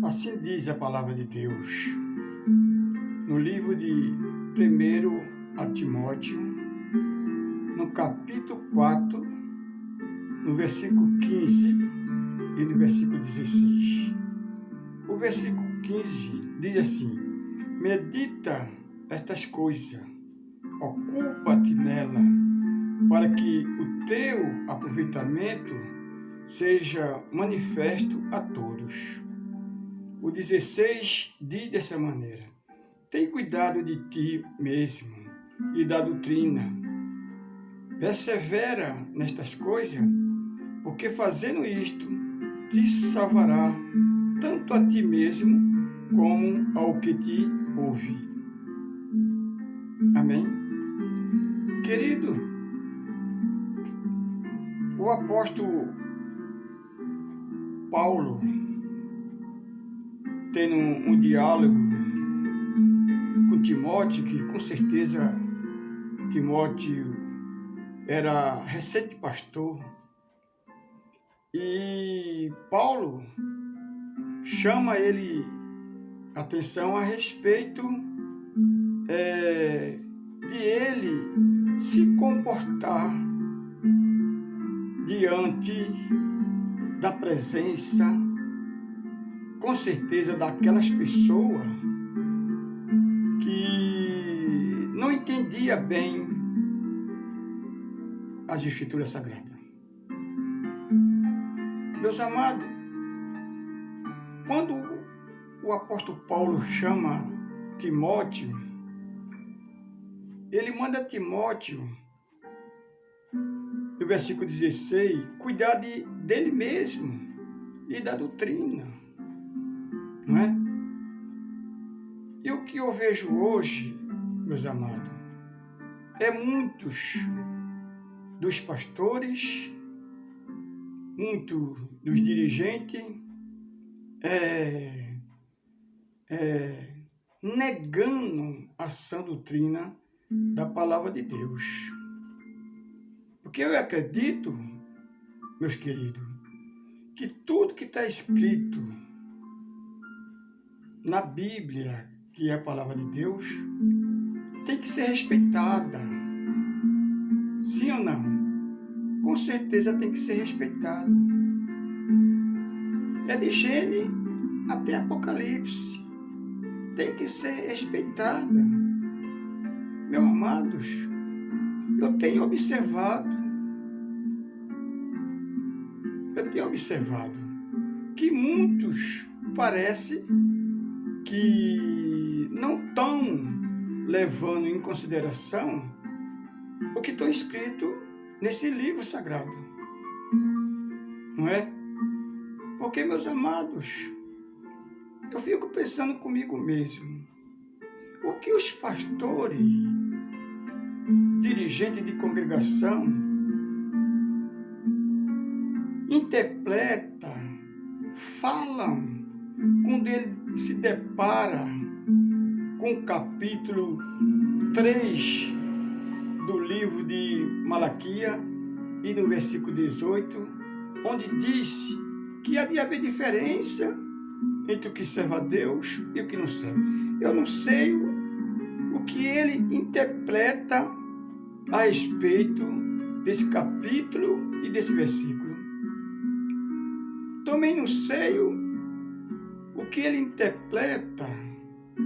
Assim diz a palavra de Deus no livro de 1 a Timóteo, no capítulo 4, no versículo 15 e no versículo 16. O versículo 15 diz assim: medita estas coisas, ocupa-te nela, para que o teu aproveitamento seja manifesto a todos. O 16 diz dessa maneira: tem cuidado de ti mesmo e da doutrina. Persevera nestas coisas, porque fazendo isto te salvará tanto a ti mesmo como ao que te ouve. Amém? Querido, o apóstolo Paulo, tendo um diálogo com Timóteo, que com certeza Timóteo era recente pastor, e Paulo chama ele atenção a respeito de ele se comportar diante da presença, com certeza, daquelas pessoas que não entendia bem as Escrituras Sagradas. Meus amados, quando o apóstolo Paulo chama Timóteo, ele manda Timóteo, no versículo 16, cuidar dele mesmo e da doutrina, não é? E o que eu vejo hoje, meus amados, é muitos dos pastores, muitos dos dirigentes, negando a sã doutrina da palavra de Deus. Porque eu acredito, meus queridos, que tudo que está escrito na Bíblia, que é a palavra de Deus, tem que ser respeitada. Sim ou não? Com certeza tem que ser respeitada. É de Gênesis até Apocalipse. Tem que ser respeitada. Meus amados, eu tenho observado que muitos parece que não estão levando em consideração o que está escrito nesse livro sagrado, não é? Porque, meus amados, eu fico pensando comigo mesmo, o que os pastores, dirigentes de congregação, interpretam, falam, quando ele se depara com o capítulo 3 do livro de Malaquias e no versículo 18, onde diz que há de haver diferença entre o que serve a Deus e o que não serve. Eu não sei o que ele interpreta a respeito desse capítulo e desse versículo. Também não sei o que ele interpreta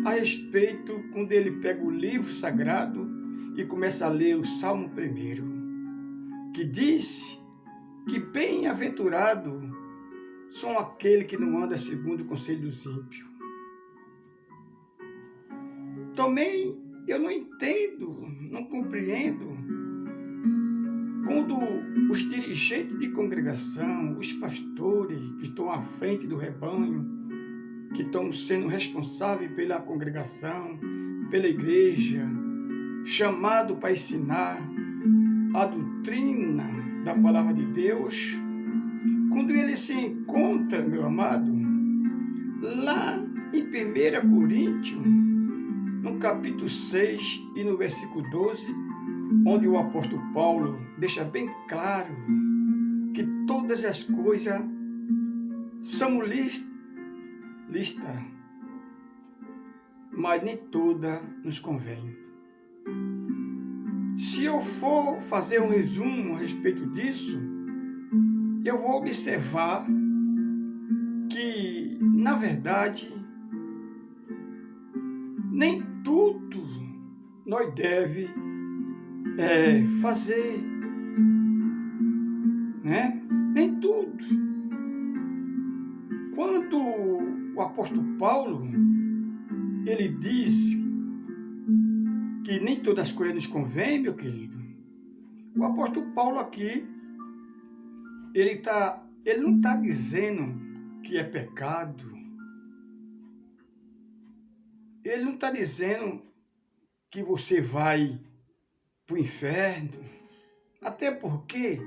a respeito quando ele pega o livro sagrado e começa a ler o Salmo 1, que diz que bem-aventurado são aqueles que não andam segundo o conselho dos ímpios. Também eu não entendo, não compreendo quando os dirigentes de congregação, os pastores que estão à frente do rebanho, que estão sendo responsáveis pela congregação, pela igreja, chamado para ensinar a doutrina da palavra de Deus, quando ele se encontra, meu amado, lá em 1 Coríntios, no capítulo 6 e no versículo 12, onde o apóstolo Paulo deixa bem claro que todas as coisas são lista, mas nem toda nos convém. Se eu for fazer um resumo a respeito disso, eu vou observar que, na verdade, nem tudo nós deve fazer, né? Nem tudo. Quando o apóstolo Paulo, ele diz que nem todas as coisas nos convêm, meu querido, o apóstolo Paulo aqui, ele não está dizendo que é pecado. Ele não está dizendo que você vai para o inferno. Até porque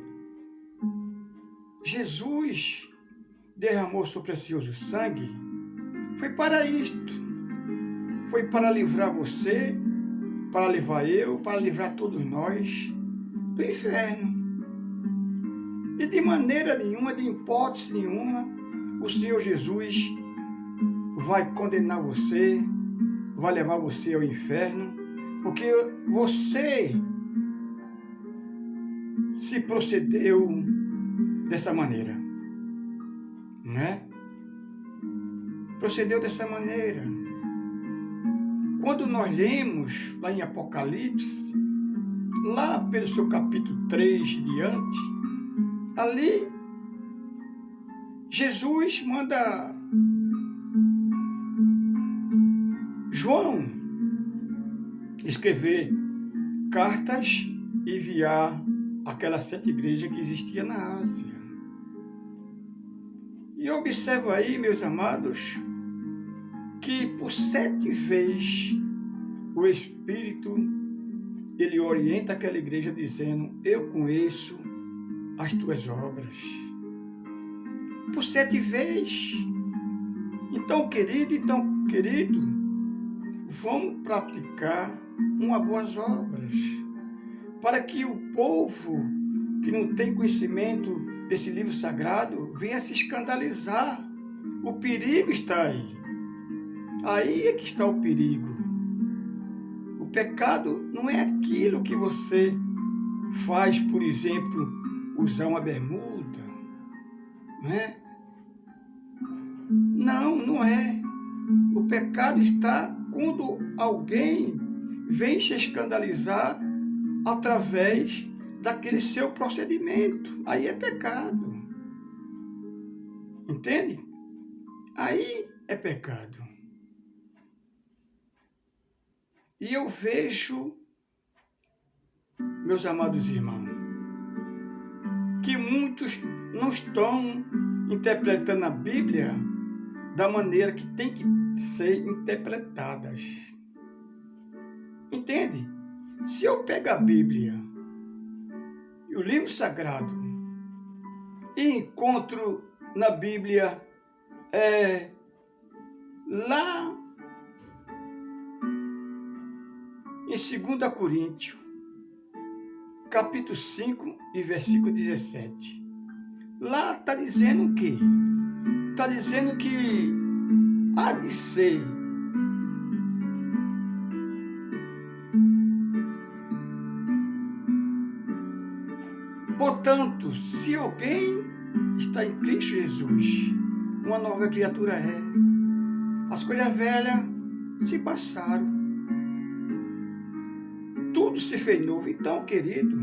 Jesus derramou seu precioso sangue. Foi para isto. Foi para livrar você, para livrar eu, para livrar todos nós do inferno. E de maneira nenhuma, de hipótese nenhuma, o Senhor Jesus vai condenar você, vai levar você ao inferno, porque você se procedeu dessa maneira, não é? Procedeu dessa maneira. Quando nós lemos lá em Apocalipse, lá pelo seu capítulo 3 diante, ali Jesus manda João escrever cartas e enviar aquelas 7 igrejas que existiam na Ásia. E observa aí, meus amados, que por 7 vezes o Espírito, ele orienta aquela igreja dizendo: eu conheço as tuas obras. Por 7 vezes. Então, querido, vamos praticar umas boas obras, para que o povo que não tem conhecimento desse livro sagrado venha se escandalizar. O perigo está aí. Aí é que está o perigo. O pecado não é aquilo que você faz, por exemplo, usar uma bermuda, né? Não, não é. O pecado está quando alguém vem se escandalizar através daquele seu procedimento. Aí é pecado. Entende? Aí é pecado. E eu vejo, meus amados irmãos, que muitos não estão interpretando a Bíblia da maneira que tem que ser interpretadas. Entende? Se eu pegar a Bíblia e o livro sagrado e encontro na Bíblia lá em 2 Coríntios, capítulo 5 e versículo 17. Lá está dizendo o quê? Está dizendo que há de ser portanto, se alguém está em Cristo Jesus, uma nova criatura é. As coisas velhas se passaram. Tudo se fez novo. Então, querido,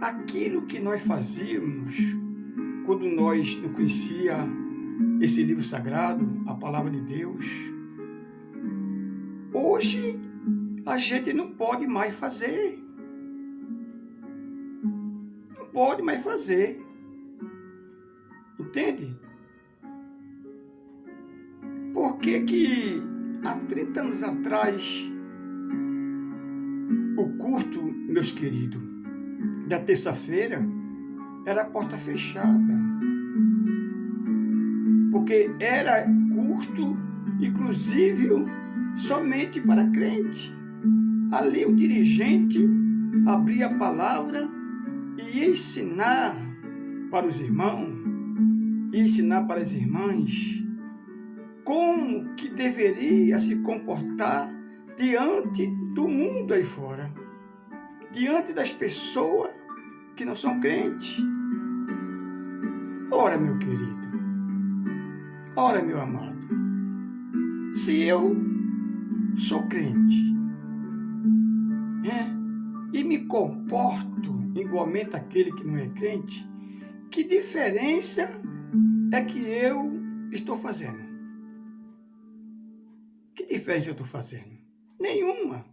aquilo que nós fazíamos quando nós não conhecíamos esse livro sagrado, a palavra de Deus, hoje a gente não pode mais fazer. Não pode mais fazer. Entende? Por que há 30 anos atrás, o culto, meus queridos, da terça-feira, era a porta fechada? Porque era culto, inclusive, somente para crente. Ali o dirigente abria a palavra e ia ensinar para os irmãos, ia ensinar para as irmãs como que deveria se comportar diante do mundo aí fora, diante das pessoas que não são crentes. Ora, meu querido, ora, meu amado, se eu sou crente, e me comporto igualmente àquele que não é crente, que diferença é que eu estou fazendo? Que diferença eu estou fazendo? Nenhuma.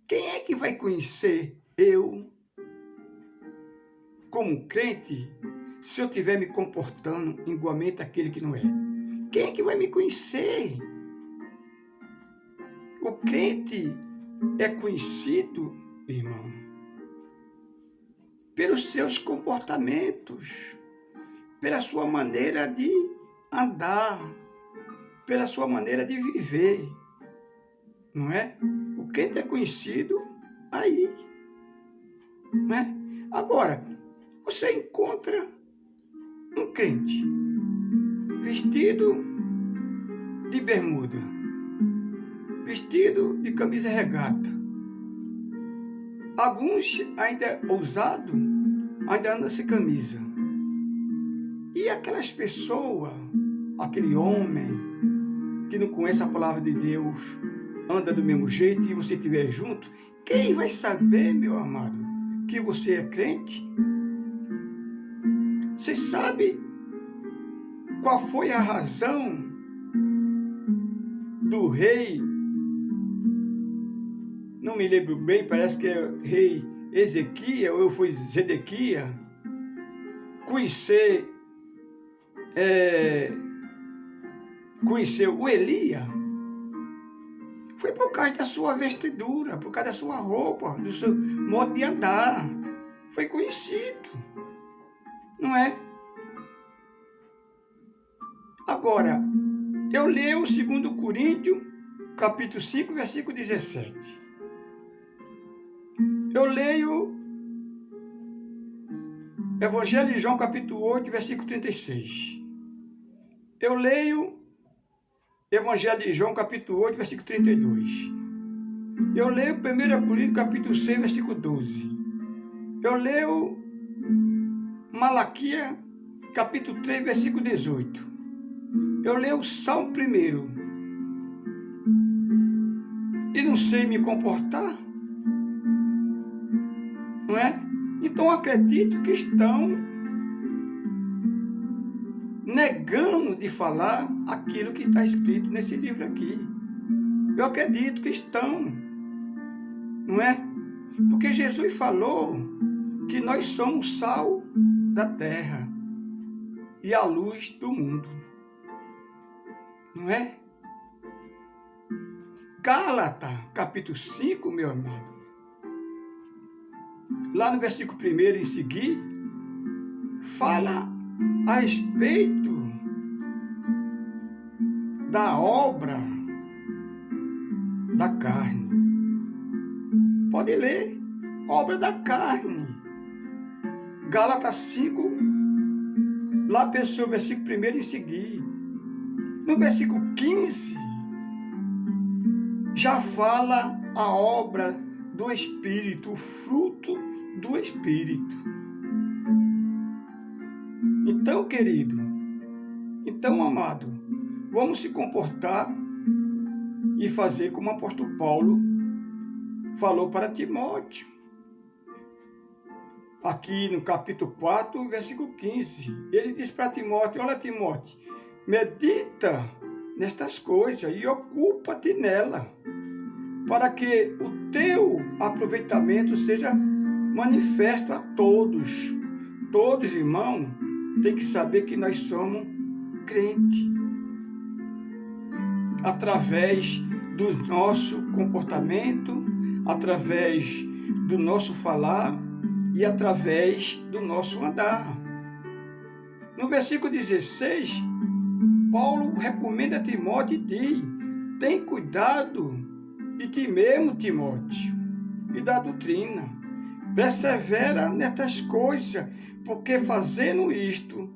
Quem é que vai conhecer eu como crente se eu estiver me comportando igualmente àquele que não é? Quem é que vai me conhecer? O crente é conhecido, irmão, pelos seus comportamentos, pela sua maneira de andar, pela sua maneira de viver, não é? O crente é conhecido aí, não é? Agora, você encontra um crente vestido de bermuda, vestido de camisa regata. Alguns ainda ousados, ainda andam sem camisa. E aquelas pessoas, aquele homem que não conhece a palavra de Deus, anda do mesmo jeito e você estiver junto, quem vai saber, meu amado, que você é crente? Você sabe qual foi a razão do rei, não me lembro bem, parece que é rei Ezequias, ou foi Zedequias, conheceu o Elias? Foi por causa da sua vestidura, por causa da sua roupa, do seu modo de andar. Foi conhecido, não é? Agora, eu leio 2 Coríntios, capítulo 5, versículo 17. Eu leio Evangelho de João, capítulo 8, versículo 36. Eu leio Evangelho de João, capítulo 8, versículo 32. Eu leio 1 Coríntios, capítulo 6, versículo 12. Eu leio Malaquias, capítulo 3, versículo 18. Eu leio o Salmo 1 e não sei me comportar, não é? Então acredito que estão negando de falar aquilo que está escrito nesse livro aqui. Eu acredito que estão, não é? Porque Jesus falou que nós somos o sal da terra e a luz do mundo, não é? Gálatas, capítulo 5, meu amado, lá no versículo 1 em seguir, fala a respeito da obra da carne. Pode ler, obra da carne. Gálatas 5, lá pelo seu versículo 1 em seguir. No versículo 15, já fala a obra do Espírito, o fruto do Espírito. Então, querido, então, amado, vamos se comportar e fazer como o apóstolo Paulo falou para Timóteo. Aqui no capítulo 4, versículo 15, ele diz para Timóteo: olha, Timóteo, medita nestas coisas e ocupa-te nela, para que o teu aproveitamento seja manifesto a todos. Todos, irmãos, têm que saber que nós somos crentes. Através do nosso comportamento, através do nosso falar e através do nosso andar. No versículo 16, Paulo recomenda a Timóteo e diz: tem cuidado de ti mesmo, Timóteo, e da doutrina. Persevera nestas coisas, porque fazendo isto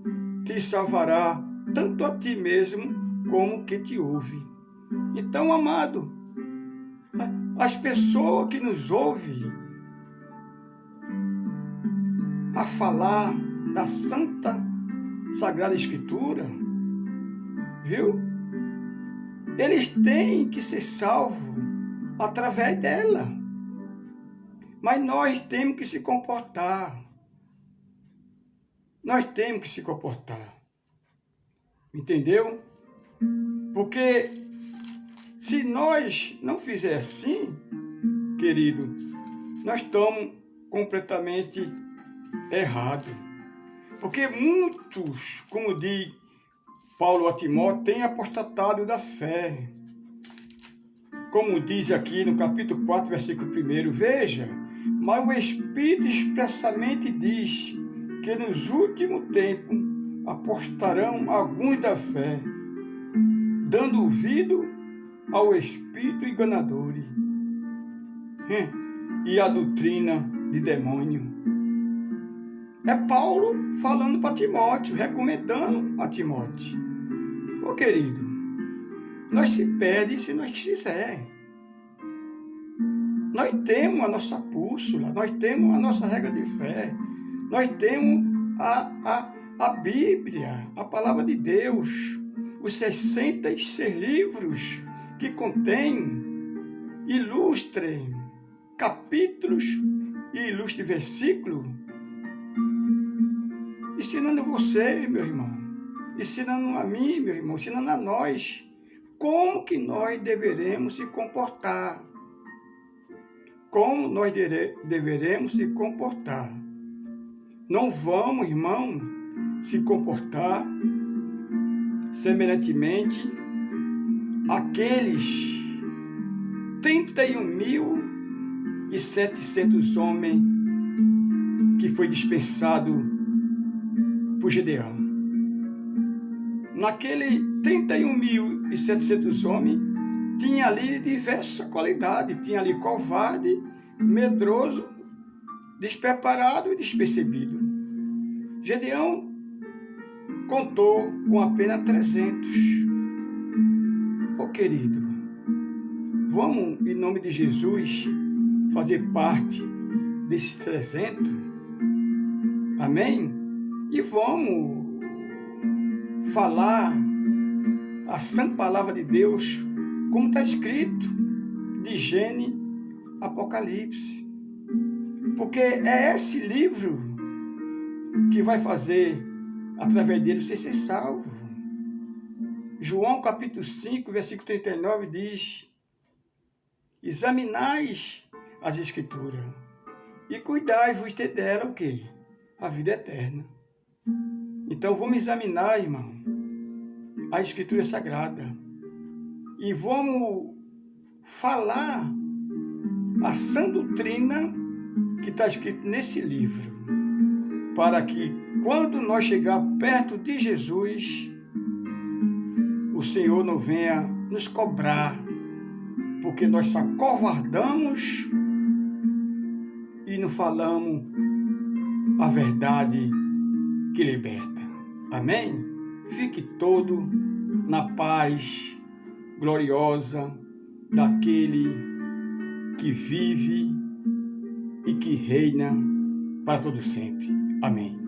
te salvará tanto a ti mesmo como que te ouve. Então, amado, as pessoas que nos ouvem a falar da Santa Sagrada Escritura, viu? Eles têm que ser salvos através dela. Mas nós temos que se comportar. Nós temos que se comportar. Entendeu? Porque se nós não fizer assim, querido, nós estamos completamente errados. Porque muitos, como diz Paulo a Timóteo, têm apostatado da fé. Como diz aqui no capítulo 4, versículo 1, veja, mas o Espírito expressamente diz que nos últimos tempos apostarão alguns da fé, dando ouvido ao espírito enganador e à doutrina de demônio. É Paulo falando para Timóteo, recomendando a Timóteo. Ô querido, nós se perdemos se nós quiser. Nós temos a nossa bússola, nós temos a nossa regra de fé, nós temos a Bíblia, a Palavra de Deus, os 66 livros que contém ilustres capítulos e ilustres versículos, ensinando você, meu irmão, ensinando a mim, meu irmão, ensinando a nós, como que nós deveremos se comportar. Como nós deveremos se comportar. Não vamos, irmão, se comportar semelhantemente àqueles 31.700 homens que foi dispensado por Gedeão. Naquele 31.700 homens, tinha ali diversas qualidades. Tinha ali covarde, medroso, despreparado e despercebido. Gedeão contou com apenas 300. Ô querido, vamos, em nome de Jesus, fazer parte desses 300? Amém? E vamos falar a santa palavra de Deus, como está escrito, de Gênesis, Apocalipse. Porque é esse livro que vai fazer, através dele, você ser salvo. João capítulo 5, versículo 39 diz: examinais as Escrituras e cuidai-vos dela o quê? A vida eterna. Então vamos examinar, irmão, a Escritura Sagrada. E vamos falar a sã doutrina que está escrito nesse livro, para que quando nós chegar perto de Jesus, o Senhor não venha nos cobrar, porque nós só acovardamos e não falamos a verdade que liberta. Amém? Fique todo na paz gloriosa daquele que vive e que reina para todo sempre. Amém.